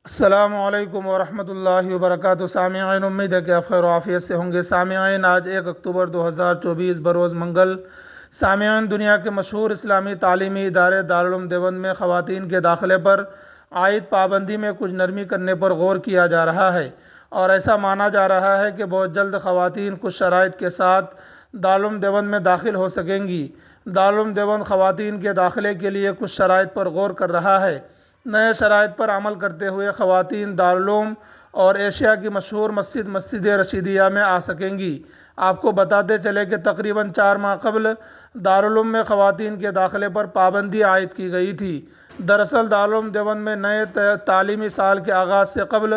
السلام علیکم ورحمۃ اللہ وبرکاتہ۔ سامعین، امید ہے کہ آپ خیر و عافیت سے ہوں گے۔ سامعین، آج 1 اکتوبر 2024 بروز منگل۔ سامعین، دنیا کے مشہور اسلامی تعلیمی ادارے دارالعلوم دیوبند میں خواتین کے داخلے پر عائد پابندی میں کچھ نرمی کرنے پر غور کیا جا رہا ہے، اور ایسا مانا جا رہا ہے کہ بہت جلد خواتین کچھ شرائط کے ساتھ دارالعلوم دیوبند میں داخل ہو سکیں گی۔ دارالعلوم دیوبند خواتین کے داخلے کے لیے کچھ شرائط پر غور کر رہا ہے۔ نئے شرائط پر عمل کرتے ہوئے خواتین دارالعلوم اور ایشیا کی مشہور مسجد رشیدیہ میں آ سکیں گی۔ آپ کو بتاتے چلیں کہ تقریباً 4 ماہ قبل دارالعلوم میں خواتین کے داخلے پر پابندی عائد کی گئی تھی۔ دراصل دارالعلوم دیوبند میں نئے تعلیمی سال کے آغاز سے قبل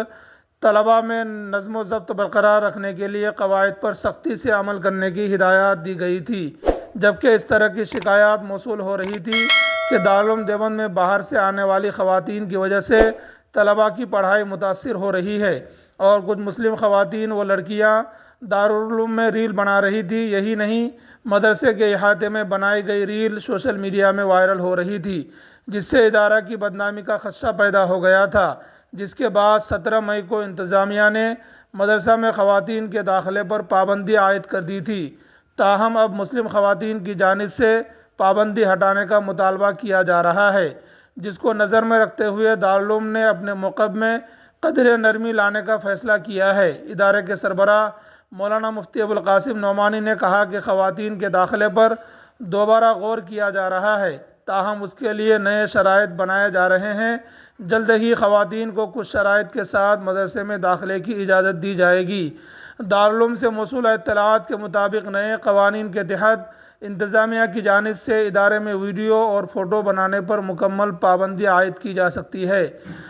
طلباء میں نظم و ضبط برقرار رکھنے کے لیے قواعد پر سختی سے عمل کرنے کی ہدایات دی گئی تھی، جبکہ اس طرح کی شکایات موصول ہو رہی تھی کہ دارالعلوم دیوبند میں باہر سے آنے والی خواتین کی وجہ سے طلباء کی پڑھائی متاثر ہو رہی ہے، اور کچھ مسلم خواتین و لڑکیاں دارالعلوم میں ریل بنا رہی تھی۔ یہی نہیں، مدرسے کے احاطے میں بنائی گئی ریل سوشل میڈیا میں وائرل ہو رہی تھی، جس سے ادارہ کی بدنامی کا خدشہ پیدا ہو گیا تھا، جس کے بعد 17 مئی کو انتظامیہ نے مدرسہ میں خواتین کے داخلے پر پابندی عائد کر دی تھی۔ تاہم اب مسلم خواتین کی جانب سے پابندی ہٹانے کا مطالبہ کیا جا رہا ہے، جس کو نظر میں رکھتے ہوئے دارالعلوم نے اپنے موقف میں قدرے نرمی لانے کا فیصلہ کیا ہے۔ ادارے کے سربراہ مولانا مفتی ابوالقاسم نعمانی نے کہا کہ خواتین کے داخلے پر دوبارہ غور کیا جا رہا ہے، تاہم اس کے لیے نئے شرائط بنائے جا رہے ہیں۔ جلد ہی خواتین کو کچھ شرائط کے ساتھ مدرسے میں داخلے کی اجازت دی جائے گی۔ دارالعلوم سے موصولہ اطلاعات کے مطابق نئے قوانین کے تحت انتظامیہ کی جانب سے ادارے میں ویڈیو اور فوٹو بنانے پر مکمل پابندی عائد کی جا سکتی ہے۔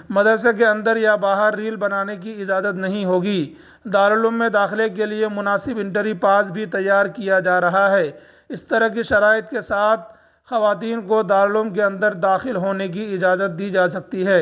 مدرسے کے اندر یا باہر ریل بنانے کی اجازت نہیں ہوگی۔ دارالعلوم میں داخلے کے لیے مناسب انٹری پاس بھی تیار کیا جا رہا ہے۔ اس طرح کی شرائط کے ساتھ خواتین کو دارالعلوم کے اندر داخل ہونے کی اجازت دی جا سکتی ہے۔